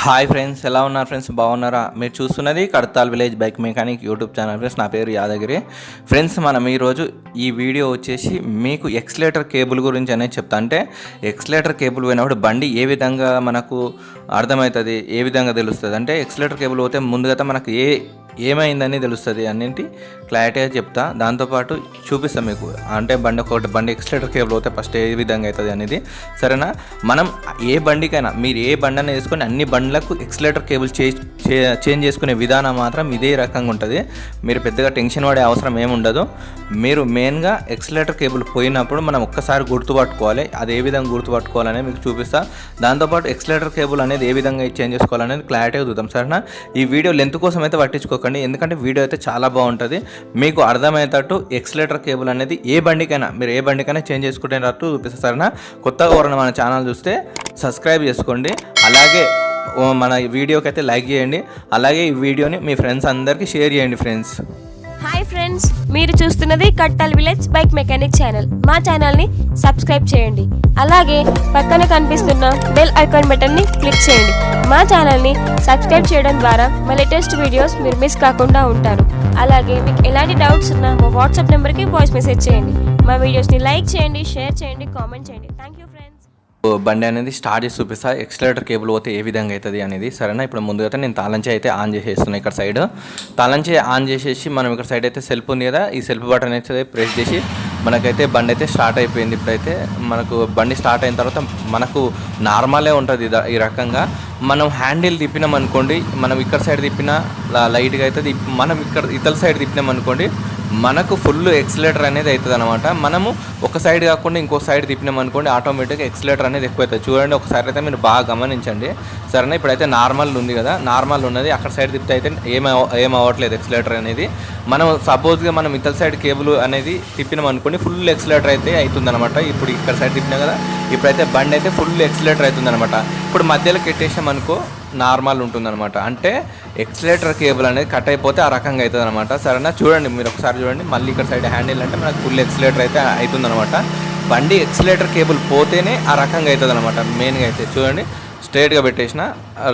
Hi friends, ఎలా ఉన్నారు friends? బాగున్నారా? మీరు చూస్తున్నది Kadthal village bike mechanic YouTube channel friends. నా పేరు యాదగిరి ఫ్రెండ్స్. మనం ఈరోజు ఈ వీడియో వచ్చేసి మీకు ఎక్స్లేటర్ కేబుల్ గురించి అనేది చెప్తా. అంటే ఎక్స్లేటర్ కేబుల్ పోయినప్పుడు బండి ఏ విధంగా మనకు అర్థమవుతుంది, ఏ విధంగా తెలుస్తుంది అంటే ఎక్స్లేటర్ కేబుల్ పోతే ముందుగా మనకు ఏమైందని తెలుస్తుంది అన్నింటి క్లారిటీగా చెప్తా. దాంతోపాటు చూపిస్తాం మీకు. అంటే బండి ఎక్స్లేటర్ కేబుల్ పోతే ఫస్ట్ ఏ విధంగా అవుతుంది అనేది, సరేనా? మనం ఏ బండికైనా మీరు ఏ బండి అనేది వేసుకొని అన్ని బండ్లకు ఎక్స్లేటర్ కేబుల్ చేంజ్ చేసుకునే విధానం మాత్రం ఇదే రకంగా ఉంటుంది. మీరు పెద్దగా టెన్షన్ పడే అవసరం ఏముండదు. మీరు మెయిన్గా ఎక్స్లేటర్ కేబుల్ పోయినప్పుడు మనం ఒక్కసారి గుర్తుపట్టుకోవాలి. అది ఏ విధంగా గుర్తుపట్టుకోవాలనేది మీకు చూపిస్తా. దాంతోపాటు ఎక్స్లేటర్ కేబుల్ అనేది ఏ విధంగా చేంజ్ చేసుకోవాలనేది క్లారిటీగా చూద్దాం, సరేనా? ఈ వీడియో లెంత్ కోసం అయితే పట్టించుకోకండి, ఎందుకంటే వీడియో అయితే చాలా బాగుంటుంది. మీకు అర్థమయ్యేటట్టు ఎక్స్లేటర్ కేబుల్ అనేది మీరు ఏ బండికైనా చేంజ్ చేసుకునేటట్టు చూపిస్తారు, సరేనా? కొత్తగా ఎవరైనా మన ఛానల్ చూస్తే సబ్స్క్రైబ్ చేసుకోండి. అలాగే మన వీడియోకి అయితే లైక్ చేయండి. అలాగే ఈ వీడియోని మీ ఫ్రెండ్స్ అందరికీ షేర్ చేయండి ఫ్రెండ్స్. హాయ్ ఫ్రెండ్స్, మీరు చూస్తున్నది కట్టాల్ విలేజ్ బైక్ మెకానిక్ ఛానల్. మా ఛానల్ని సబ్స్క్రైబ్ చేయండి. అలాగే పక్కన కనిపిస్తున్న బెల్ ఐకాన్ బటన్ని క్లిక్ చేయండి. మా ఛానల్ని సబ్స్క్రైబ్ చేయడం ద్వారా మా లేటెస్ట్ వీడియోస్ మీరు మిస్ కాకుండా ఉంటారు. అలాగే మీకు ఎలాంటి డౌట్స్ ఉన్నా మా వాట్సాప్ నెంబర్కి వాయిస్ మెసేజ్ చేయండి. మా వీడియోస్ని లైక్ చేయండి, షేర్ చేయండి, కామెంట్ చేయండి. Thank you friends. బండి అనేది స్టార్ట్ చేసి చూపిస్తా, ఎక్స్లేటర్ కేబుల్ పోతే ఏ విధంగా అవుతుంది అనేది, సరేనా? ఇప్పుడు ముందుగా నేను తాళంచే అయితే ఆన్ చేసేస్తున్నాను. ఇక్కడ సైడ్ తాళంచే ఆన్ చేసేసి మనం ఇక్కడ సైడ్ అయితే సెల్ఫ్ ఉంది కదా, ఈ సెల్ఫ్ బటన్ అయితే ప్రెస్ చేసి మనకైతే బండి అయితే స్టార్ట్ అయిపోయింది. ఇప్పుడైతే మనకు బండి స్టార్ట్ అయిన తర్వాత మనకు నార్మలే ఉంటుంది. ఈ రకంగా మనం హ్యాండిల్ తిప్పినాం అనుకోండి, మనం ఇక్కడ సైడ్ తిప్పినా లైట్గా అవుతుంది. మనం ఇక్కడ ఇతల సైడ్ తిప్పినాం అనుకోండి మనకు ఫుల్ ఎక్స్లేటర్ అనేది అవుతుంది అనమాట. మనము ఒక సైడ్ కాకుండా ఇంకో సైడ్ తిప్పినాం అనుకోండి ఆటోమేటిక్గా ఎక్స్లేటర్ అనేది ఎక్కువ అవుతుంది. చూడండి ఒకసారి అయితే మీరు బాగా గమనించండి, సరేనా? ఇప్పుడైతే నార్మల్ ఉంది కదా, నార్మల్ ఉన్నది. అక్కడ సైడ్ తిప్పితే అయితే ఏం అవ్వట్లేదు ఎక్స్లేటర్ అనేది. మనం సపోజ్గా మనం ఇతల సైడ్ కేబుల్ అనేది తిప్పినాం అనుకోండి ఫుల్ ఎక్స్లేటర్ అయితే అవుతుంది అనమాట. ఇప్పుడు ఇక్కడ సైడ్ తిప్పినా కదా, ఇప్పుడైతే బండి అయితే ఫుల్ ఎక్స్లేటర్ అవుతుంది అనమాట. ఇప్పుడు మధ్యలో కెట్టేసాం అనుకో నార్మల్ ఉంటుందన్నమాట. అంటే ఎక్స్లేటర్ కేబుల్ అనేది కట్ అయిపోతే ఆ రకంగా అవుతుంది అనమాట, సరేనా? చూడండి మీరు ఒకసారి చూడండి. మళ్ళీ ఇక్కడ సైడ్ హ్యాండిల్ అంటే మనకు ఫుల్ ఎక్స్లేటర్ అయితే అవుతుందన్నమాట. బండి ఎక్స్లేటర్ కేబుల్ పోతేనే ఆ రకంగా అవుతుంది అనమాట. మెయిన్గా అయితే చూడండి స్ట్రైట్గా పెట్టేసిన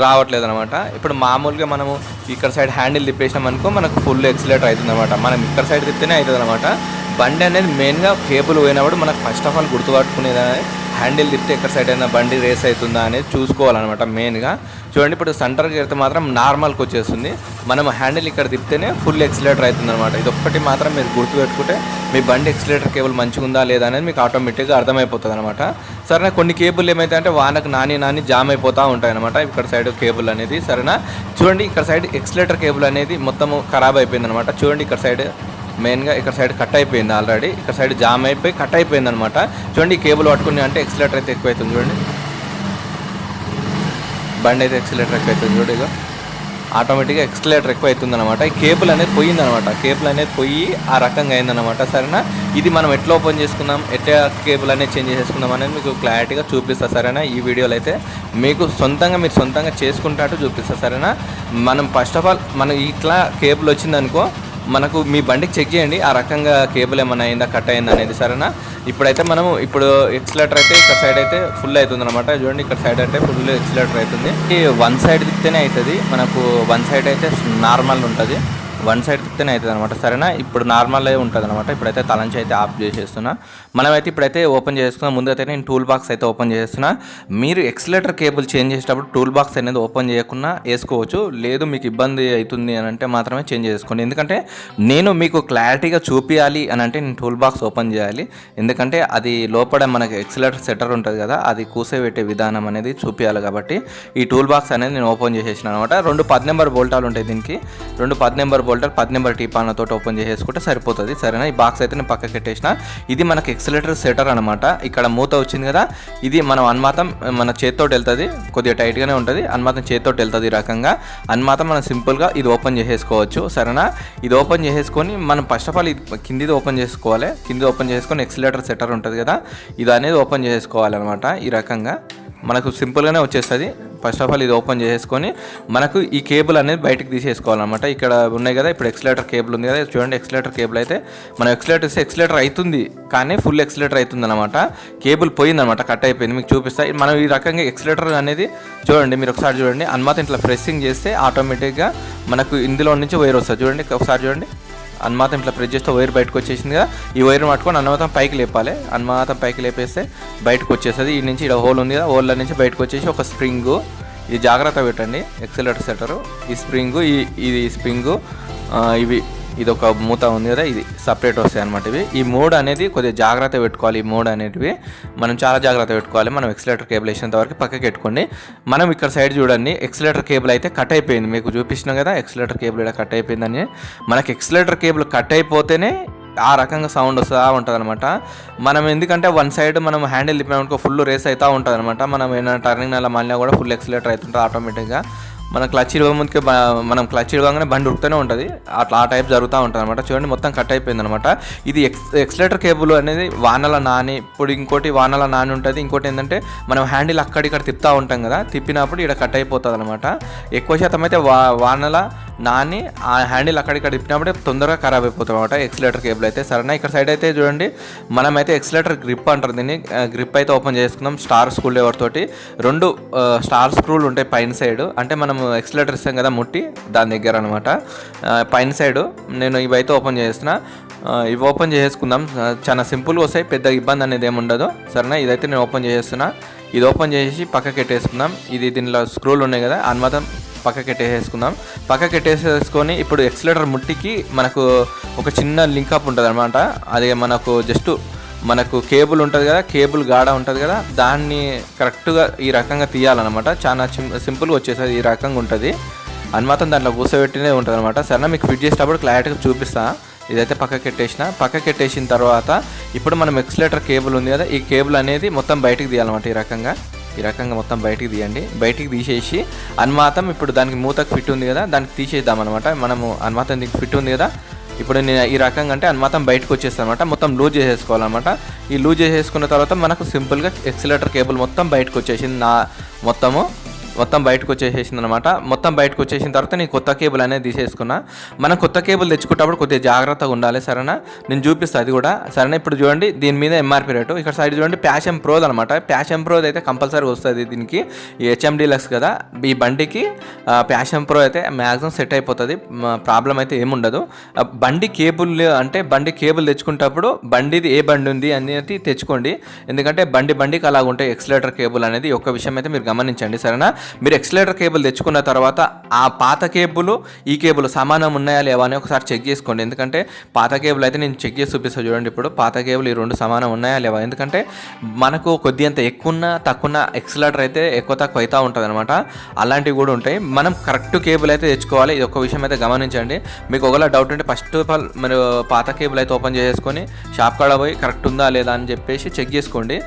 రావట్లేదు అనమాట. ఇప్పుడు మామూలుగా మనము ఇక్కడ సైడ్ హ్యాండిల్ తిప్పేసినాం అనుకో మనకు ఫుల్ ఎక్స్లేటర్ అవుతుంది అనమాట. మనం ఇక్కడ సైడ్ తిప్పితేనే అవుతుంది అనమాట. బండి అనేది మెయిన్గా కేబుల్ పోయినప్పుడు మనకు ఫస్ట్ ఆఫ్ ఆల్ గుర్తుపట్టుకునేది హ్యాండిల్ తిప్పితే ఎక్కడ సైడ్ అయినా బండి రేస్ అవుతుందా అనేది చూసుకోవాలన్నమాట మెయిన్గా. చూడండి ఇప్పుడు సెంటర్కి వెళ్తే మాత్రం నార్మల్కి వచ్చేస్తుంది. మనం హ్యాండిల్ ఇక్కడ తిప్పితేనే ఫుల్ ఎక్స్లేటర్ అవుతుంది అనమాట. ఇది ఒక్కటి మాత్రం మీరు గుర్తుపెట్టుకుంటే మీ బండి ఎక్స్లేటర్ కేబుల్ మంచిగా ఉందా లేదా అనేది మీకు ఆటోమేటిక్గా అర్థమైపోతుంది అనమాట. సరేనా? కొన్ని కేబుల్ ఏమైతే అంటే వానకు నాని జామ్ అయిపోతూ ఉంటాయి అనమాట ఇక్కడ సైడ్ కేబుల్ అనేది, సరేనా? చూడండి ఇక్కడ సైడ్ ఎక్స్లేటర్ కేబుల్ అనేది మొత్తము ఖరాబ్ అయిపోయింది అనమాట. చూడండి ఇక్కడ సైడ్ మెయిన్గా ఇక్కడ సైడ్ కట్ అయిపోయింది ఆల్రెడీ, ఇక్కడ సైడ్ జామ్ అయిపోయి కట్ అయిపోయింది అనమాట. చూడండి ఈ కేబుల్ పట్టుకుని అంటే ఎక్స్లేటర్ అయితే ఎక్కువ అవుతుంది. చూడండి బండి అయితే ఎక్స్లేటర్ ఎక్కువ అవుతుంది. చూడండి ఇక ఆటోమేటిక్గా ఎక్స్లేటర్ ఎక్కువ అవుతుంది అనమాట. ఈ కేబుల్ అనేది పోయిందనమాట. కేబుల్ అనేది పోయి ఆ రకంగా అయిందనమాట, సరేనా? ఇది మనం ఎట్లా ఓపెన్ చేసుకుందాం, ఎట్లా కేబుల్ అనేది చేంజ్ చేసుకుందాం అనేది మీకు క్లారిటీగా చూపిస్తా, సరేనా? ఈ వీడియోలో అయితే మీకు మీరు సొంతంగా చేసుకుంటాట్టు చూపిస్తా, సరేనా? మనం ఫస్ట్ ఆఫ్ ఆల్ మనం ఇట్లా కేబుల్ వచ్చిందనుకో మనకు మీ బండికి చెక్ చేయండి ఆ రకంగా కేబుల్ ఏమైనా అయిందా, కట్ అయిందా అనేది, సరేనా? ఇప్పుడైతే మనము ఎక్స్లేటర్ అయితే ఇక్కడ సైడ్ అయితే ఫుల్ అవుతుంది అనమాట. చూడండి ఇక్కడ సైడ్ అంటే ఫుల్ ఎక్స్లేటర్ అవుతుంది. వన్ సైడ్ తిప్పితేనే అవుతుంది మనకు, వన్ సైడ్ అయితే నార్మల్ ఉంటుంది, వన్ సైడ్ తిప్పితేనే అవుతుంది అనమాట, సరేనా? ఇప్పుడు నార్మల్ ఉంటుంది అనమాట. ఇప్పుడైతే తలంచి అయితే ఆఫ్ చేసేస్తున్నా. మనమైతే ఇప్పుడైతే ఓపెన్ చేసుకున్నాం. ముందైతే నేను టూల్ బాక్స్ అయితే ఓపెన్ చేస్తున్నా. మీరు ఎక్స్లేటర్ కేబుల్ చేంజ్ చేసేటప్పుడు టూల్ బాక్స్ అనేది ఓపెన్ చేయకుండా వేసుకోవచ్చు. లేదు మీకు ఇబ్బంది అవుతుంది అని అంటే మాత్రమే చేంజ్ చేసుకోండి. ఎందుకంటే నేను మీకు క్లారిటీగా చూపించాలి అని అంటే నేను టూల్ బాక్స్ ఓపెన్ చేయాలి. ఎందుకంటే అది లోపల మనకి ఎక్స్లేటర్ సెటర్ ఉంటుంది కదా, అది కూసేపెట్టే విధానం అనేది చూపించాలి. కాబట్టి ఈ టూల్ బాక్స్ అనేది నేను ఓపెన్ చేసేసిన అనమాట. 2 10 నెంబర్ బోల్టాలు ఉంటాయి దీనికి. 2 10 నెంబర్ బోల్టాలు 10 నెంబర్ టీపాన్లతో ఓపెన్ చేసేసుకుంటే సరిపోతుంది, సరేనా? ఈ బాక్స్ అయితే నేను పక్కకి పెట్టేసిన. ఇది మనకి ఎక్స్లేటర్ సెటర్ అనమాట. ఇక్కడ మూత వచ్చింది కదా, ఇది మనం అన్మాతం మన చేతితో వెళ్తుంది, కొద్దిగా టైట్గానే ఉంటుంది. అన్మాతం చేతితో వెళ్తుంది. ఈ రకంగా అన్మాతం మనం సింపుల్గా ఇది ఓపెన్ చేసేసుకోవచ్చు, సరేనా? ఇది ఓపెన్ చేసేసుకొని మనం ఫస్ట్ ఆఫ్ ఆల్ ఇది కిందిది ఓపెన్ చేసుకోవాలి. కింది ఓపెన్ చేసుకొని ఎక్స్లేటర్ సెటర్ ఉంటుంది కదా, ఇది అనేది ఓపెన్ చేసుకోవాలన్నమాట. ఈ రకంగా మనకు సింపుల్గానే వచ్చేస్తుంది. ఫస్ట్ ఆఫ్ ఆల్ ఇది ఓపెన్ చేసుకొని మనకు ఈ కేబుల్ అనేది బయటకు తీసేసుకోవాలన్నమాట. ఇక్కడ ఉన్నాయి కదా ఇప్పుడు ఎక్సలేటర్ కేబుల్ ఉంది కదా, చూడండి ఎక్సలేటర్ కేబుల్ అయితే మనం ఎక్సలేటర్ అవుతుంది కానీ ఫుల్ ఎక్సలేటర్ అవుతుంది అనమాట. కేబుల్ పోయిందనమాట, కట్ అయిపోయింది. మీకు చూపిస్తాయి. మనం ఈ రకంగా ఎక్సలేటర్ అనేది చూడండి, మీరు ఒకసారి చూడండి. అన్నమాట ఇట్లా ప్రెస్సింగ్ చేస్తే ఆటోమేటిక్గా మనకు ఇందులో నుంచి వైర్ వస్తుంది. చూడండి ఒకసారి చూడండి, అన్నమాతం ఇట్లా ప్రెస్ చేస్తే వైర్ బయటకు వచ్చేసింది కదా. ఈ వైర్ పట్టుకొని అన్నమాతం పైకి లేపాలి. అన్నమాతం పైకి లేపేస్తే బయటకు వచ్చేస్తుంది. ఈ నుంచి ఇక్కడ హోల్ ఉంది కదా, హోల్లో నుంచి బయటకు వచ్చేసి ఒక స్ప్రింగు, ఇది జాగ్రత్త పెట్టండి ఎక్సలేటర్ సెటరు. ఈ స్ప్రింగు ఇది స్ప్రింగు, ఇది ఒక మూత ఉంది కదా, ఇది సపరేట్ వస్తాయి అనమాట. ఈ మోడ్ అనేది కొద్దిగా జాగ్రత్త పెట్టుకోవాలి. ఈ మోడ్ అనేటివి మనం చాలా జాగ్రత్త పెట్టుకోవాలి. మనం ఎక్సలేటర్ కేబుల్ వేసినంత వరకు పక్కకి పెట్టుకోండి. మనం ఇక్కడ సైడ్ చూడండి, ఎక్సలేటర్ కేబుల్ అయితే కట్ అయిపోయింది. మీకు చూపిస్తున్నాం కదా ఎక్సలేటర్ కేబుల్ ఇక్కడ కట్ అయిపోయిందని. మనకి ఎక్సలేటర్ కేబుల్ కట్ అయిపోతేనే ఆ రకంగా సౌండ్ వస్తూ ఉంటుంది అనమాట. మనం ఎందుకంటే వన్ సైడ్ మనం హ్యాండిల్ తిప్పినామనుకో ఫుల్ రేస్ అవుతూ ఉంటుంది అనమాట. మనం ఏమైనా టర్నింగ్ నెల మళ్ళీ కూడా ఫుల్ ఎక్సలేటర్ అవుతుంటుంది ఆటోమేటిక్గా. మనం క్లచ్ ఇవ్వముందుకే మనం క్లచ్ ఇవ్వగానే బండి ఉడుకుతూనే ఉంటుంది, అట్లా ఆ టైప్ జరుగుతూ ఉంటుంది అనమాట. చూడండి మొత్తం కట్ అయిపోయింది అనమాట. ఇది ఎక్సలేటర్ కేబుల్ అనేది వానల నాని, ఇప్పుడు ఇంకోటి వానల నాని ఉంటుంది. ఇంకోటి ఏంటంటే మనం హ్యాండిల్ అక్కడిక్కడ తిప్పుతూ ఉంటాం కదా, తిప్పినప్పుడు ఇక్కడ కట్ అయిపోతుంది అనమాట. ఎక్కువ శాతం అయితే వానల నాని ఆ హ్యాండిల్ అక్కడిక్కడ తిప్పినప్పుడే తొందరగా ఖరాబ్ అయిపోతుంది అనమాట ఎక్సలేటర్ కేబుల్ అయితే. సరేనా, ఇక్కడ సైడ్ అయితే చూడండి మనమైతే ఎక్సలేటర్ గ్రిప్ అంటారు దీన్ని. గ్రిప్ అయితే ఓపెన్ చేసుకుందాం. స్టార్ స్క్రూ లివర్ తోటి 2 స్టార్ స్క్రూలు ఉంటాయి పైన సైడ్, అంటే మనం ఎక్సలేటర్ ఇస్తాం కదా ముట్టి దాని దగ్గర అనమాట. పైన సైడు నేను ఇవైతే ఓపెన్ చేస్తున్నా. ఇవి ఓపెన్ చేసుకుందాం. చాలా సింపుల్గా వస్తాయి, పెద్ద ఇబ్బంది అనేది ఏమి ఉండదు. సరేనా, ఇదైతే నేను ఓపెన్ చేస్తున్నా. ఇది ఓపెన్ చేసి పక్కకి పెట్టేసుకుందాం. ఇది దీనిలో స్క్రూలు ఉన్నాయి కదా, అన్నమాట పక్కకి పెట్టేసుకుందాం. పక్కకి పెట్టేసుకొని ఇప్పుడు ఎక్సలేటర్ ముట్టికి మనకు ఒక చిన్న లింకప్ ఉంటుంది అనమాట. అది మనకు జస్ట్ మనకు కేబుల్ ఉంటుంది కదా, కేబుల్ గాడ ఉంటుంది కదా, దాన్ని కరెక్ట్గా ఈ రకంగా తీయాలన్నమాట. చాలా సింపుల్గా వచ్చేసేది ఈ రకంగా ఉంటుంది అన్నమాట. దాంట్లో కూర్చోబెట్టినే ఉంటుంది అనమాట. సరేనా, మీకు ఫిట్ చేసేటప్పుడు క్లారిటీగా చూపిస్తా. ఇదైతే పక్కకి పెట్టేసిన తర్వాత ఇప్పుడు మనం ఎక్సలేటర్ కేబుల్ ఉంది కదా, ఈ కేబుల్ అనేది మొత్తం బయటికి తీయాలన్నమాట. ఈ రకంగా మొత్తం బయటికి తీయండి. బయటికి తీసేసి అన్నమాతం ఇప్పుడు దానికి మూతకు ఫిట్ ఉంది కదా, దానికి తీసేద్దాం అనమాట. మనము అన్నమాతం దీనికి ఫిట్ ఉంది కదా, ఇప్పుడు నేను ఈ రకంగా అంటే అన్నమాతం బయటకు వచ్చేస్తాను అనమాట. మొత్తం లూజ్ చేసేసుకోవాలన్నమాట. ఈ లూజ్ చేసేసుకున్న తర్వాత మనకు సింపుల్గా ఎక్సలేటర్ కేబుల్ మొత్తం బయటకు వచ్చేసింది. మొత్తం బయటకు వచ్చేసేసింది అనమాట. మొత్తం బయటకు వచ్చేసిన తర్వాత నేను కొత్త కేబుల్ అనేది తీసేసుకున్నా. మనం కొత్త కేబుల్ తెచ్చుకున్నప్పుడు కొద్దిగా జాగ్రత్తగా ఉండాలి. సరేనా, నేను చూపిస్తాను అది కూడా. సరేనా, ఇప్పుడు చూడండి దీని మీద ఎంఆర్పీ రేటు. ఇక్కడ సైడ్ చూడండి ప్యాషన్ ప్రోది అనమాట. ప్యాషన్ ప్రోది అయితే కంపల్సరీ వస్తుంది దీనికి. హెచ్ఎం డీలక్స్ కదా, ఈ బండికి ప్యాషన్ ప్రో అయితే మ్యాక్సిమం సెట్ అయిపోతుంది, ప్రాబ్లం అయితే ఏముండదు. బండి కేబుల్ తెచ్చుకునేటప్పుడు బండిది ఏ బండి ఉంది అనేది తెచ్చుకోండి. ఎందుకంటే బండికి అలాగ ఉంటాయి ఎక్సలేటర్ కేబుల్ అనేది. ఒక విషయం అయితే మీరు గమనించండి. సరేనా, మీరు ఎక్సలేటర్ కేబుల్ తెచ్చుకున్న తర్వాత ఆ పాత కేబుల్ ఈ కేబుల్ సమానం ఉన్నాయా లేవా అని ఒకసారి చెక్ చేసుకోండి. ఎందుకంటే పాత కేబుల్ అయితే నేను చెక్ చేసి చూపిస్తాను చూడండి. ఇప్పుడు పాత కేబుల్ ఈ 2 సమానం ఉన్నాయా లేవా, ఎందుకంటే మనకు కొద్దిగా ఎక్కువ తక్కువ ఎక్సలేటర్ అయితే ఎక్కువ తక్కువ అవుతూ ఉంటుంది అనమాట. అలాంటివి కూడా ఉంటాయి. మనం కరెక్ట్ కేబుల్ అయితే తెచ్చుకోవాలి. ఇది ఒక విషయం అయితే గమనించండి. మీకు ఒకవేళ డౌట్ ఉంటే ఫస్ట్ ఆఫ్ ఆల్ మీరు పాత కేబుల్ అయితే ఓపెన్ చేసుకొని షాప్ కాడ పోయి కరెక్ట్ ఉందా లేదా అని చెప్పేసి చెక్ చేసుకోండి.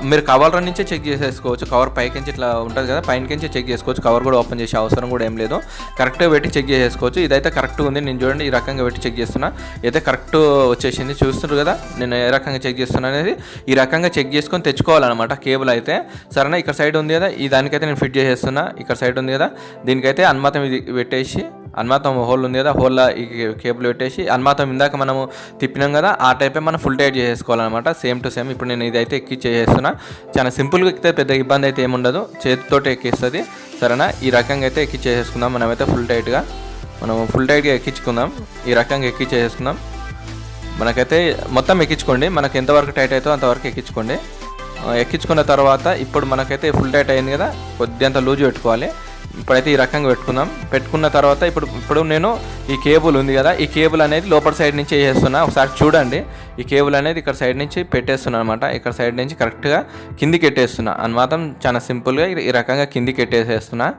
మీరు కవర్ నుంచే చెక్ చేసేసుకోవచ్చు. కవర్ పైకించి ఇట్లా ఉంటుంది కదా, పైనకించి చెక్ చేసుకోవచ్చు. కవర్ కూడా ఓపెన్ చేసే అవసరం కూడా ఏం లేదు. కరెక్ట్గా పెట్టి చెక్ చేసుకోవచ్చు. ఇదైతే కరెక్ట్గా ఉంది. నేను చూడండి ఈ రకంగా పెట్టి చెక్ చేస్తున్నా. ఇదైతే కరెక్ట్ వచ్చేసింది. చూస్తున్నారు కదా నేను ఏ రకంగా చెక్ చేస్తున్నా అనేది. ఈ రకంగా చెక్ చేసుకొని తెచ్చుకోవాలన్నమాట కేబుల్ అయితే. సరేనా, ఇక్కడ సైడ్ ఉంది కదా, ఈ దానికైతే నేను ఫిట్ చేసేస్తున్నా. ఇక్కడ సైడ్ ఉంది కదా, దీనికైతే అన్నమాతం ఇది పెట్టేసి అన్నమాతం హోల్ ఉంది కదా, హోల్లో ఈ కేబుల్ పెట్టేసి అన్నమాతం ఇందాక మనము తిప్పినాం కదా ఆ టైపే మనం ఫుల్ టైట్ చేసుకోవాలన్నమాట. Same to same. ఇప్పుడు నేను ఇదైతే ఎక్కిచ్చేస్తున్నా. చాలా సింపుల్గా ఎక్కితే పెద్ద ఇబ్బంది అయితే ఏముండదు, చేతితో ఎక్కిస్తుంది. సరేనా, ఈ రకంగా అయితే ఎక్కిచ్చేసుకుందాం. మనమైతే ఫుల్ టైట్గా ఎక్కించుకుందాం. ఈ రకంగా ఎక్కిచ్చేసుకుందాం. మనకైతే మొత్తం ఎక్కించుకోండి. మనకు ఎంతవరకు టైట్ అవుతుందో అంతవరకు ఎక్కించుకోండి. ఎక్కించుకున్న తర్వాత ఇప్పుడు మనకైతే ఫుల్ టైట్ అయింది కదా, కొద్దిగా లూజ్ పెట్టుకోవాలి. ఇప్పుడైతే ఈ రకంగా పెట్టుకున్న తర్వాత ఇప్పుడు నేను ఈ కేబుల్ ఉంది కదా, ఈ కేబుల్ అనేది లోపల సైడ్ నుంచి వేసేస్తున్నా. ఒకసారి చూడండి, ఈ కేబుల్ అనేది ఇక్కడ సైడ్ నుంచి పెట్టేస్తున్నా అనమాట. ఇక్కడ సైడ్ నుంచి కరెక్ట్గా కిందికి పెట్టేస్తున్నా అనమాట. చాలా సింపుల్గా ఈ రకంగా కిందికి పెట్టేసేస్తున్నా.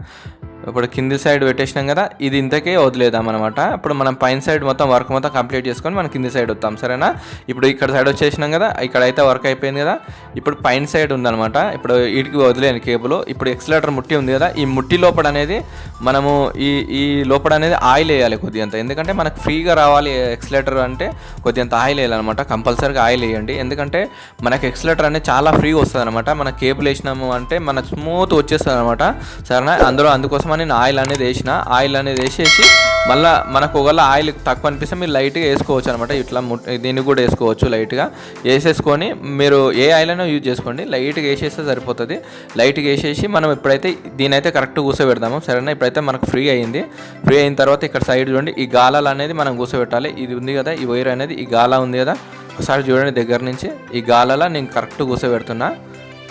ఇప్పుడు కింది సైడ్ పెట్టేసినాం కదా, ఇది ఇంతకే వదిలేద్దాం అనమాట. ఇప్పుడు మనం పైన సైడ్ మొత్తం వర్క్ మొత్తం కంప్లీట్ చేసుకొని మనం కింది సైడ్ వస్తాం. సరేనా, ఇప్పుడు ఇక్కడ సైడ్ వచ్చేసినాం కదా, ఇక్కడైతే వర్క్ అయిపోయింది కదా. ఇప్పుడు పైన సైడ్ ఉందనమాట. ఇప్పుడు వీటికి వదిలేని కేబుల్. ఇప్పుడు ఎక్సలేటర్ ముట్టి ఉంది కదా, ఈ ముట్టి లోపల అనేది మనము ఈ లోపల అనేది ఆయిల్ వేయాలి కొద్దిగా. కొద్దిగంత, ఎందుకంటే మనకు ఫ్రీగా రావాలి ఎక్సలేటర్ అంటే కొద్దిగంత ఆయిల్ వేయాలన్నమాట. కంపల్సరీగా ఆయిల్ వేయండి, ఎందుకంటే మనకు ఎక్సలేటర్ అనేది చాలా ఫ్రీగా వస్తుంది అనమాట. మన కేబుల్ వేసినాము అంటే మన స్మూత్ వచ్చేస్తుంది అనమాట. సరేనా, అందుకోసమని నేను ఆయిల్ అనేది వేసేసి మళ్ళీ మనకు ఒకవేళ ఆయిల్ తక్కువ అనిపిస్తే మీరు లైట్గా వేసుకోవచ్చు అనమాట. ఇట్లా దీన్ని కూడా వేసుకోవచ్చు, లైట్గా వేసేసుకొని మీరు ఏ ఆయిల్ అయినా యూజ్ చేసుకోండి. లైట్గా వేసేస్తే సరిపోతుంది. లైట్గా వేసేసి మనం ఇప్పుడైతే దీని అయితే కరెక్ట్ కూర్చోబెడదాము. సరేనా, ఇప్పుడైతే మనకు ఫ్రీ అయిన తర్వాత ఇక్కడ సైడ్ చూడండి, ఈ గాలాలు అనేది మనం కూర్చోబెట్టాలి. ఇది ఉంది కదా, ఈ వైర్ అనేది, ఈ గాలా ఉంది కదా, ఒకసారి చూడండి దగ్గర నుంచి. ఈ గాలాలో నేను కరెక్ట్ కూర్చోబెడుతున్నా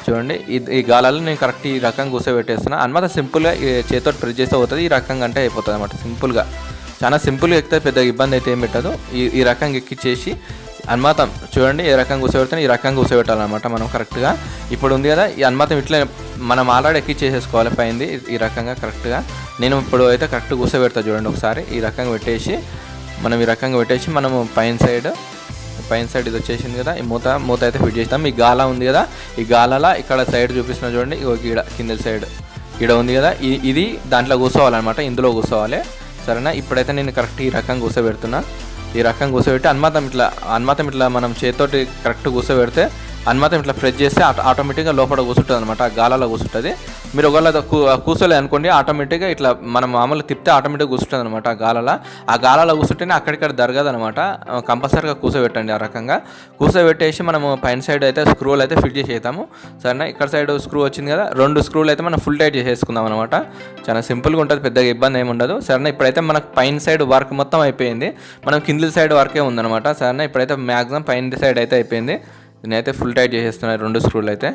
చూడండి. ఈ గాలాలో నేను కరెక్ట్ ఈ రకంగా కూర్చోబెట్టేస్తున్నా అనమాట. సింపుల్గా చేతితో ప్రెస్ చేస్తే అవుతుంది. ఈ రకంగా అంటే అయిపోతుంది అనమాట. సింపుల్గా, చాలా సింపుల్గా ఎక్కితే పెద్ద ఇబ్బంది అయితే ఏం పెట్టదు. ఈ రకంగా ఎక్కిచ్చేసి అన్మాతం చూడండి ఏ రకంగా కూర్చోబెడితే ఈ రకంగా కూర్చోబెట్టాలన్నమాట మనం కరెక్ట్గా. ఇప్పుడు ఉంది కదా, ఈ అన్మాతం ఇట్లా మనం ఆల్రెడీ ఎక్కిచ్చేసేసుకోవాలి పైంది ఈ రకంగా కరెక్ట్గా. నేను ఇప్పుడు అయితే కరెక్ట్ కూర్చోబెడతా చూడండి ఒకసారి. ఈ రకంగా పెట్టేసి మనము పైన సైడ్ ఇది వచ్చేసింది కదా, ఈ మూత అయితే ఫిట్ చేస్తాం. ఈ గాలా ఉంది కదా, ఈ గాలాలా ఇక్కడ సైడ్ చూపిస్తున్నా చూడండి, ఈడ కింద సైడ్ ఈడ ఉంది కదా, ఇది దాంట్లో కూర్చోవాలన్నమాట, ఇందులో కూర్చోవాలి. సరేనా, ఇప్పుడైతే నేను కరెక్ట్ ఈ రకంగా కూర్చోబెడుతున్నా. ఈ రకంగా కూర్చోబెట్టి అన్మాతం ఇట్లా మనం చేతితోటి కరెక్ట్ కూర్చోబెడితే అన్మాతం ఇట్లా ప్రెస్ చేస్తే ఆటోమేటిక్గా లోపల కూర్చుంటుంది అనమాట. గాలాలో కూర్చుంటుంది. మీరు ఒకవేళ కూర్చోలే అనుకోండి, ఆటోమేటిక్గా ఇట్లా మనం మామూలుగా తిప్పితే ఆటోమేటిక్గా కూర్చుంటుంది అనమాట. ఆ గాలాలో కూర్చుంటేనే అక్కడిక్కడ జరగదు అనమాట. కంపల్సరీగా కూర్చోబెట్టండి. ఆ రకంగా కూర్చోబెట్టేసి మనము పైన సైడ్ అయితే స్క్రూలు అయితే ఫిట్ చేసేద్దాము. సరేనా, ఇక్కడ సైడ్ స్క్రూ వచ్చింది కదా, 2 స్క్రూలు అయితే మనం ఫుల్ టైట్ చేసేసుకుందాం అనమాట. చాలా సింపుల్గా ఉంటుంది, పెద్దగా ఇబ్బంది ఏమి ఉండదు. సరేనా, ఇప్పుడైతే మనకు పైన సైడ్ వర్క్ మొత్తం అయిపోయింది. మనం కింది సైడ్ వర్కే ఉందన్నమాట. సరేనా, ఇప్పుడైతే మ్యాక్సిమం పైన సైడ్ అయితే అయిపోయింది. నేనైతే ఫుల్ టైట్ చేసేస్తున్నాను 2 స్క్రూలు అయితే.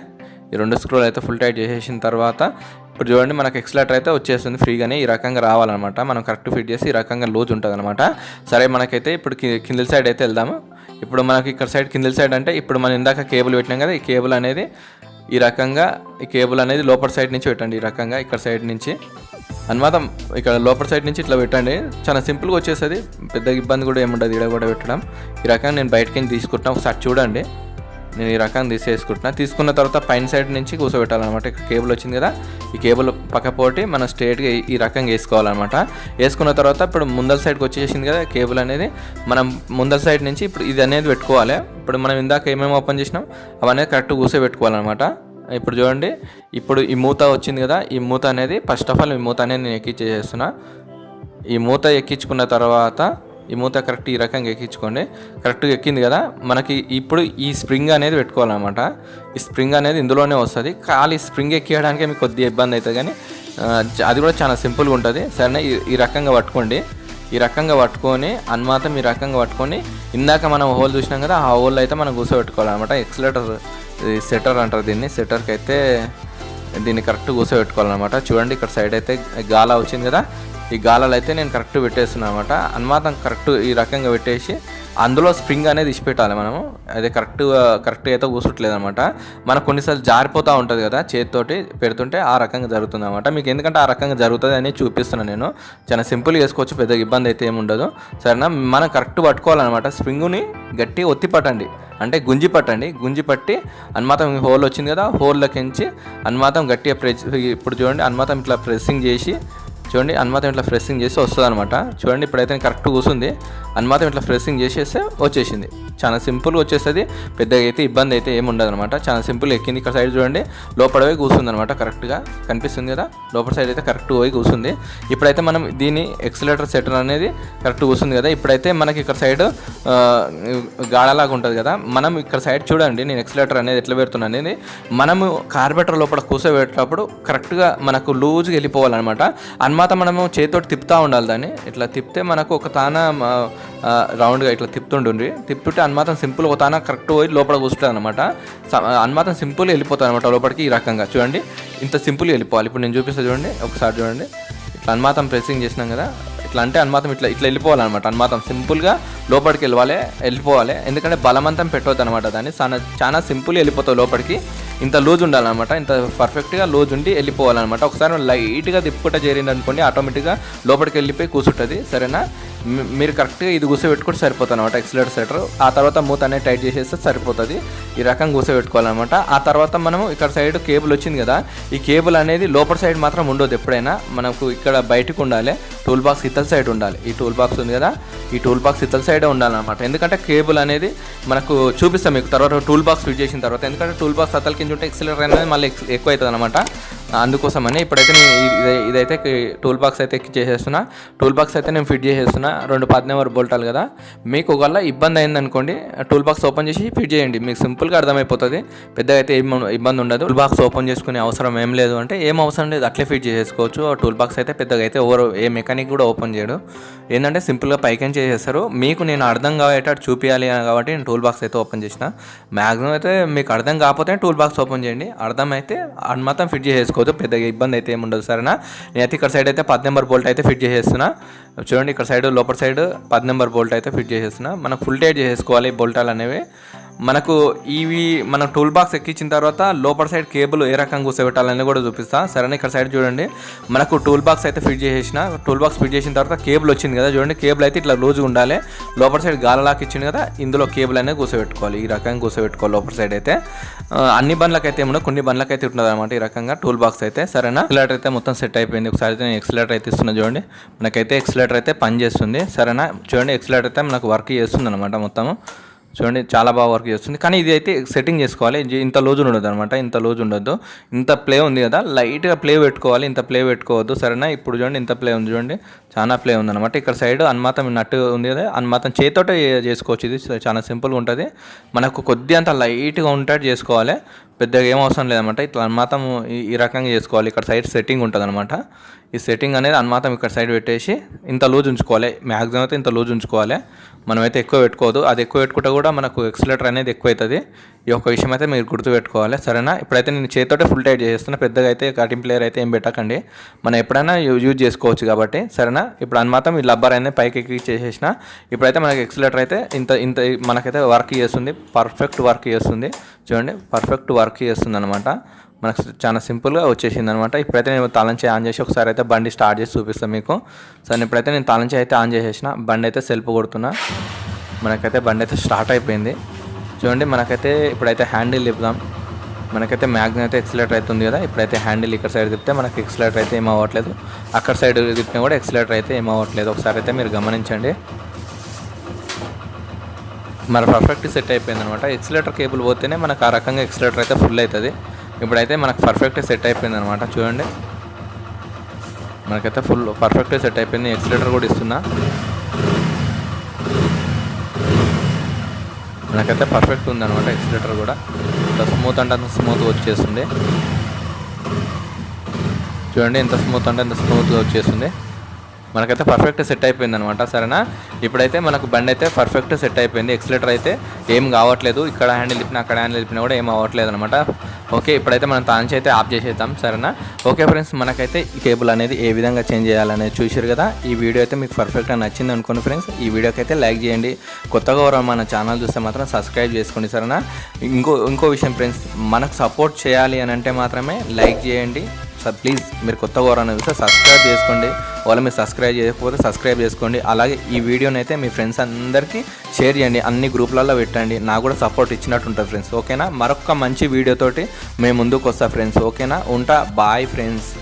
ఈ 2 స్క్రూలు అయితే ఫుల్ టైట్ చేసేసిన తర్వాత ఇప్పుడు చూడండి మనకు ఎక్సలేటర్ అయితే వచ్చేస్తుంది ఫ్రీగానే. ఈ రకంగా రావాలన్నమాట. మనం కరెక్ట్ ఫిట్ చేసి ఈ రకంగా లూజ్ ఉంటుంది అనమాట. సరే, మనకైతే ఇప్పుడు కింది సైడ్ అయితే వెళ్దాము. ఇప్పుడు మనకి ఇక్కడ సైడ్ కింది సైడ్ అంటే ఇప్పుడు మనం ఇందాక కేబుల్ పెట్టినాం కదా, ఈ కేబుల్ అనేది లోపల సైడ్ నుంచి పెట్టండి. ఈ రకంగా ఇక్కడ సైడ్ నుంచి అన్మాతం ఇక్కడ లోపల సైడ్ నుంచి ఇట్లా పెట్టండి. చాలా సింపుల్గా వచ్చేస్తుంది, పెద్ద ఇబ్బంది కూడా ఏముండదు ఈడ కూడా పెట్టడం. ఈ రకంగా నేను బయటకి తీసుకుంటున్నాను, ఒకసారి చూడండి. నేను ఈ రకంగా తీసుకున్న తర్వాత పైన సైడ్ నుంచి కూర్చోబెట్టాలన్నమాట. ఇక్కడ కేబుల్ వచ్చింది కదా, ఈ కేబుల్ పక్కపోటి మనం స్ట్రేట్గా ఈ రకంగా వేసుకోవాలన్నమాట. వేసుకున్న తర్వాత ఇప్పుడు ముందల సైడ్కి వచ్చేసింది కదా కేబుల్ అనేది, మనం ముందల సైడ్ నుంచి ఇప్పుడు ఇది అనేది పెట్టుకోవాలి. ఇప్పుడు మనం ఇందాక ఏమేమి ఓపెన్ చేసినాం అవన్నీ కరెక్ట్ కూర్చోబెట్టుకోవాలన్నమాట. ఇప్పుడు చూడండి, ఇప్పుడు ఈ మూత వచ్చింది కదా, ఈ మూత అనేది ఫస్ట్ ఆఫ్ ఆల్ ఈ మూత అనేది నేను ఎక్కించేస్తున్నా. ఈ మూత ఎక్కించుకున్న తర్వాత ఈ మూత కరెక్ట్ ఈ రకంగా ఎక్కించుకోండి. కరెక్ట్గా ఎక్కింది కదా, మనకి ఇప్పుడు ఈ స్ప్రింగ్ అనేది పెట్టుకోవాలన్నమాట. ఈ స్ప్రింగ్ అనేది ఇందులోనే వస్తుంది. ఖాళీ స్ప్రింగ్ ఎక్కియడానికే మీకు కొద్దిగా ఇబ్బంది అవుతుంది, కానీ అది కూడా చాలా సింపుల్గా ఉంటుంది. సరేనా, ఈ రకంగా పట్టుకోండి. ఈ రకంగా పట్టుకొని అన్మాతం ఈ రకంగా పట్టుకొని ఇందాక మనం హోల్ చూసినాం కదా, ఆ హోల్ అయితే మనం కూర్చోబెట్టుకోవాలన్నమాట. ఎక్సలేటర్ సెటర్ అంటారు దీన్ని. సెటర్కి అయితే దీన్ని కరెక్ట్ కూర్చోబెట్టుకోవాలన్నమాట. చూడండి ఇక్కడ సైడ్ అయితే గాలా వచ్చింది కదా, ఈ గాలాలు అయితే నేను కరెక్ట్ పెట్టేస్తున్నాను అనమాట. అన్మాతం కరెక్ట్ ఈ రకంగా పెట్టేసి అందులో స్ప్రింగ్ అనేది ఇచ్చిపెట్టాలి మనము. అదే కరెక్ట్గా అయితే కూర్చోట్లేదు అనమాట. మనకు కొన్నిసార్లు జారిపోతూ ఉంటుంది కదా చేతితోటి పెడుతుంటే, ఆ రకంగా జరుగుతుంది అనమాట. మీకు ఎందుకంటే ఆ రకంగా జరుగుతుంది అని చూపిస్తున్నాను నేను. చాలా సింపుల్గా వేసుకోవచ్చు, పెద్ద ఇబ్బంది అయితే ఏమి ఉండదు. సరేనా, మనం కరెక్ట్ పట్టుకోవాలన్నమాట. స్ప్రింగుని గట్టి ఒత్తి పట్టండి, అంటే గుంజి పట్టి అన్మాతం హోల్ వచ్చింది కదా, హోల్లోకించి అన్మాతం గట్టిగా ఇప్పుడు చూడండి అన్మాతం ఇట్లా ప్రెస్సింగ్ చేసి చూడండి, అన్మాతం ఇట్లా ప్రెస్సింగ్ చేసి వస్తుంది అనమాట. చూడండి ఇప్పుడైతే కరెక్ట్ కూర్చుంది. అన్మాతం ఇట్లా ప్రెస్సింగ్ చేసేస్తే వచ్చేసింది. చాలా సింపుల్గా వచ్చేస్తుంది, పెద్దగా అయితే ఇబ్బంది అయితే ఏమి ఉండదు అనమాట. చాలా సింపుల్గా ఎక్కింది. ఇక్కడ సైడ్ చూడండి లోపల పోయి కూర్చుంది అనమాట. కరెక్ట్గా కనిపిస్తుంది కదా, లోపల సైడ్ అయితే కరెక్ట్ పోయి కూర్చుంది. ఇప్పుడైతే మనం దీన్ని ఎక్సలేటర్ సెటర్ అనేది కరెక్ట్ కూర్చుంది కదా. ఇప్పుడైతే మనకి ఇక్కడ సైడ్ గాడలాగా ఉంటుంది కదా, మనం ఇక్కడ సైడ్ చూడండి నేను ఎక్సలేటర్ అనేది ఎట్లా పెడుతున్నా అనేది, మనము కార్బెటర్ లోపల కూర్చోబెట్టేటప్పుడు కరెక్ట్గా మనకు లూజ్గా వెళ్ళిపోవాలన్నమాట. అన్మాతం మనము చేతితోటి తిప్పుతూ ఉండాలి. దాన్ని ఇట్లా తిప్పితే మనకు ఒక తాన రౌండ్గా ఇట్లా తిప్పుతుంటే అన్మాతం సింపుల్ ఒక తాన కరెక్ట్ పోయి లోపల కూర్చుంటుంది అనమాట. అన్మాతం సింపుల్గా వెళ్ళిపోతుంది అనమాట లోపలికి. ఈ రకంగా చూడండి, ఇంత సింపుల్గా వెళ్ళిపోవాలి. ఇప్పుడు నేను చూపిస్తాను చూడండి, ఒకసారి చూడండి. ఇట్లా అన్మాతం ప్రెస్సింగ్ చేసినాం కదా, ఇట్లా అంటే అన్మాతం ఇట్లా వెళ్ళిపోవాలన్నమాట. అన్మాతం సింపుల్గా లోపలికి వెళ్ళిపోవాలి. ఎందుకంటే బలవంతం పెట్టవద్దు అనమాట. దాన్ని చాలా సింపుల్గా వెళ్ళిపోతుంది లోపలికి. ఇంత లూజ్ ఉండాలన్నమాట, ఇంత పర్ఫెక్ట్గా లూజ్ ఉండి వెళ్ళిపోవాలన్నమాట. ఒకసారి లైట్గా తిప్పుకుంటా చేరింది అనుకోండి, ఆటోమేటిక్గా లోపలికి వెళ్ళిపోయి కూర్చుంటుంది. సరేనా, మీరు కరెక్ట్గా ఇది కూర్చోబెట్టుకుంటే సరిపోతుంది అనమాట ఎక్సలేటర్ సెటర్. ఆ తర్వాత మూత అనేది టైట్ చేసేస్తే సరిపోతుంది. ఈ రకంగా కూర్చోబెట్టుకోవాలన్నమాట. ఆ తర్వాత మనము ఇక్కడ సైడ్ కేబుల్ వచ్చింది కదా, ఈ కేబుల్ అనేది లోపల సైడ్ మాత్రం ఉండదు ఎప్పుడైనా, మనకు ఇక్కడ బయటకు ఉండాలి. టూల్ బాక్స్ ఇతల సైడ్ ఉండాలి. ఈ టూల్ బాక్స్ ఉంది కదా, ఈ టూల్ బాక్స్ ఇతల సైడే ఉండాలన్నమాట. ఎందుకంటే కేబుల్ అనేది మనకు చూపిస్తాం మీకు తర్వాత టూల్ బాక్స్ ఫిట్ చేసిన తర్వాత. ఎందుకంటే టూల్ బాక్స్ అతల కింద ఉంటే ఎక్సిలరేటర్ అనేది మళ్ళీ ఎక్కువ అవుతుంది అనమాట. అందుకోసమని ఇప్పుడైతే నేను ఇదైతే టూల్ బాక్స్ అయితే చేసేస్తున్నా. టూల్ బాక్స్ అయితే నేను ఫిట్ చేసేస్తున్నా. 2 10 నెంబర్ బోల్టాలు కదా. మీకు ఒకవేళ ఇబ్బంది అయిందనుకోండి, టూల్ బాక్స్ ఓపెన్ చేసి ఫిట్ చేయండి. మీకు సింపుల్గా అర్థమైపోతుంది, పెద్దగా అయితే ఇబ్బంది ఉండదు. టూల్ బాక్స్ ఓపెన్ చేసుకునే అవసరం ఏం లేదు అంటే ఏం అవసరం లేదు, అట్లే ఫిట్ చేసుకోవచ్చు. టూల్ బాక్స్ అయితే పెద్దగా అయితే ఏ మెకానిక్ కూడా ఓపెన్ చేయడు. ఏంటంటే సింపుల్గా పైకి చేసేస్తారు. మీకు నేను అర్థం కావేటట్టు చూపించాలి కాబట్టి నేను టూల్ బాక్స్ అయితే ఓపెన్ చేసిన. మ్యాక్సిమం అయితే మీకు అర్థం కాకపోతే టూల్ బాక్స్ ఓపెన్ చేయండి, అర్థమైతే మాత్రం ఫిట్ చేసుకోవచ్చు. పెద్దగా ఇబ్బంది అయితే ఏమి ఉండదు. సరేనా, నేనైతే ఇక్కడ సైడ్ అయితే 10 నెంబర్ బోల్ట్ అయితే ఫిట్ చేసేస్తున్నా. చూడండి ఇక్కడ సైడ్ లోపల సైడ్ 10 నెంబర్ బోల్ట్ అయితే ఫిట్ చేసేస్తున్నా. మనకు ఫుల్ టైట్ చేసుకోవాలి ఈ బోల్టాలు అనేవి. మనకు ఇవి మనం టూల్ బాక్స్ ఎక్కించిన తర్వాత లోపల సైడ్ కేబుల్ ఏ రకంగా కూర్చోబెట్టాలని కూడా చూపిస్తా. సరేనా, ఇక్కడ సైడ్ చూడండి మనకు టూల్ బాక్స్ అయితే ఫిట్ చేసేసిన. టూల్ బాక్స్ ఫిట్ చేసిన తర్వాత కేబుల్ వచ్చింది కదా, చూడండి కేబుల్ అయితే ఇట్లా లూజ్గా ఉండాలి. లోపల సైడ్ గాలలాకి ఇచ్చింది కదా, ఇందులో కేబుల్ అనేది కూర్చోబెట్టుకోవాలి. ఈ రకంగా కూర్చోబెట్టుకోవాలి లోపల సైడ్ అయితే. అన్ని బండ్లకు అయితే ఏమన్నా కొన్ని బండ్లకు అయితే ఉంటుంది అనమాట ఈ రకంగా టూల్ బాక్స్ అయితే. సరేనా, ఎక్సిలేటర్ అయితే మొత్తం సెట్ అయిపోయింది. ఒకసారి అయితే నేను ఎక్సిలేటర్ అయితే ఇస్తున్నా చూడండి. మనకైతే ఎక్సిలేటర్ అయితే పని చేస్తుంది. సరేనా, చూడండి ఎక్సిలేటర్ అయితే మనకు వర్క్ చేస్తుంది అనమాట మొత్తము. చూడండి చాలా బాగా వర్క్ చేస్తుంది. కానీ ఇది అయితే సెట్టింగ్ చేసుకోవాలి. ఇంత లూజ్ ఉండదు అనమాట, ఇంత లూజ్ ఉండొద్దు. ఇంత ప్లే ఉంది కదా, లైట్గా ప్లే పెట్టుకోవాలి, ఇంత ప్లే పెట్టుకోవద్దు. సరేనా, ఇప్పుడు చూడండి ఇంత ప్లే ఉంది, చూడండి చాలా ప్లే ఉందన్నమాట. ఇక్కడ సైడ్ అన్మాతం నట్టు ఉంది కదా, అన్మాతం చేతితోటే చేసుకోవచ్చు. ఇది చాలా సింపుల్గా ఉంటుంది. మనకు కొద్దిగా అంత లైట్గా ఉంటాడు చేసుకోవాలి, పెద్దగా ఏం అవసరం లేదన్నమాట. ఇట్లా అన్మాతం ఈ రకంగా చేసుకోవాలి. ఇక్కడ సైడ్ సెట్టింగ్ ఉంటుంది అనమాట. ఈ సెట్టింగ్ అనేది అన్మాతం ఇక్కడ సైడ్ పెట్టేసి ఇంత లూజ్ ఉంచుకోవాలి. మ్యాక్సిమం అయితే ఇంత లూజ్ ఉంచుకోవాలి, మనమైతే ఎక్కువ పెట్టుకోవద్దు. అది ఎక్కువ పెట్టుకుంటే కూడా మనకు ఎక్సిలేటర్ అనేది ఎక్కువ అవుతుంది. ఈ ఒక్క విషయం అయితే మీరు గుర్తుపెట్టుకోవాలి. సరేనా, ఇప్పుడైతే నేను చేతితోటే ఫుల్ టైట్ చేస్తున్నా. పెద్దగా అయితే కటింగ్ ప్లేయర్ అయితే ఏం పెట్టకండి, మనం ఎప్పుడైనా యూజ్ చేసుకోవచ్చు కాబట్టి. సరేనా, ఇప్పుడు అన్మాతం ఈ లబ్బర్ అనేది పైకి ఎక్కి చేసేసిన. ఇప్పుడైతే మనకి ఎక్సిలేటర్ అయితే ఇంత ఇంత మనకైతే వర్క్ చేస్తుంది, పర్ఫెక్ట్ వర్క్ చేస్తుంది. చూడండి పర్ఫెక్ట్ వర్క్ చేస్తుంది అనమాట. మనకు చాలా సింపుల్గా వచ్చేసింది అనమాట. ఇప్పుడైతే నేను తాళం చేయి ఆన్ చేసి ఒకసారి అయితే బండి స్టార్ట్ చేసి చూపిస్తాను మీకు. సరే, ఇప్పుడైతే నేను తాళం చేయి అయితే ఆన్ చేసేసిన, బండి అయితే సెల్ఫ్ కొడుతున్నా. మనకైతే బండి అయితే స్టార్ట్ అయిపోయింది. చూడండి మనకైతే ఇప్పుడైతే హ్యాండిల్ తిప్పుదాం. మనకైతే మ్యాగ్నెట్ అయితే ఎక్సిలేటర్ అవుతుంది కదా. ఇప్పుడైతే హ్యాండిల్ ఇక్కడ సైడ్ తిప్పితే మనకి ఎక్సిలేటర్ అయితే ఏం అవ్వట్లేదు, అక్కడ సైడ్ తిప్పినా కూడా ఎక్సిలేటర్ అయితే ఏం అవ్వట్లేదు. ఒకసారి అయితే మీరు గమనించండి. మన పర్ఫెక్ట్ సెట్ అయిపోయింది అనమాట. ఎక్సిలేటర్ కేబుల్ పోతేనే మనకు ఆ రకంగా ఎక్సిలేటర్ అయితే ఫుల్ అవుతుంది. ఇప్పుడైతే మనకు పర్ఫెక్ట్ సెట్ అయిపోయింది అనమాట. చూడండి మనకైతే ఫుల్ పర్ఫెక్ట్ సెట్ అయిపోయింది. ఎక్సిలేటర్ కూడా ఇస్తున్నా. మనకైతే పర్ఫెక్ట్ ఉందన్నమాట. ఎక్సిలేటర్ కూడా ఎంత స్మూత్ అంటే అంత స్మూత్గా వచ్చేస్తుంది. చూడండి ఎంత స్మూత్ అంటే అంత స్మూత్గా వచ్చేస్తుంది. మనకైతే పర్ఫెక్ట్ సెట్ అయిపోయింది అనమాట. సరేనా, ఇప్పుడైతే మనకు బండి అయితే పర్ఫెక్ట్ సెట్ అయిపోయింది. ఎక్సిలేటర్ అయితే ఏం కావట్లేదు, ఇక్కడ హ్యాండిల్ తిప్పినా అక్కడ హ్యాండిల్ తిప్పినా కూడా ఏం అవ్వట్లేదు అనమాట. ఓకే, ఇప్పుడైతే మనం తాంచి అయితే ఆఫ్ చేసేద్దాం. సరేనా, ఓకే ఫ్రెండ్స్, మనకైతే ఈ కేబుల్ అనేది ఏ విధంగా చేంజ్ చేయాలనేది చూసారు కదా. ఈ వీడియో అయితే మీకు పర్ఫెక్ట్గా నచ్చింది అనుకోండి ఫ్రెండ్స్. ఈ వీడియోకి అయితే లైక్ చేయండి. కొత్తగా ఎవరైనా మన ఛానల్ చూస్తే మాత్రం సబ్స్క్రైబ్ చేసుకోండి. సరేనా, ఇంకో విషయం ఫ్రెండ్స్, మనకు సపోర్ట్ చేయాలి అని అంటే మాత్రమే లైక్ చేయండి. ప్లీజ్ మీరు కొత్తగా ఎవరైనా చూస్తే సబ్స్క్రైబ్ చేసుకోండి. వాళ్ళు మీరు సబ్స్క్రైబ్ చేయకపోతే సబ్స్క్రైబ్ చేసుకోండి. అలాగే ఈ వీడియోని అయితే మీ ఫ్రెండ్స్ అందరికీ షేర్ చేయండి, అన్ని గ్రూప్లలో పెట్టండి. నాకు కూడా సపోర్ట్ ఇచ్చినట్టు ఉంటుంది ఫ్రెండ్స్. ఓకేనా, మరొక మంచి వీడియోతోటి మేము ముందుకు వస్తా ఫ్రెండ్స్. ఓకేనా, ఉంటా, బాయ్ ఫ్రెండ్స్.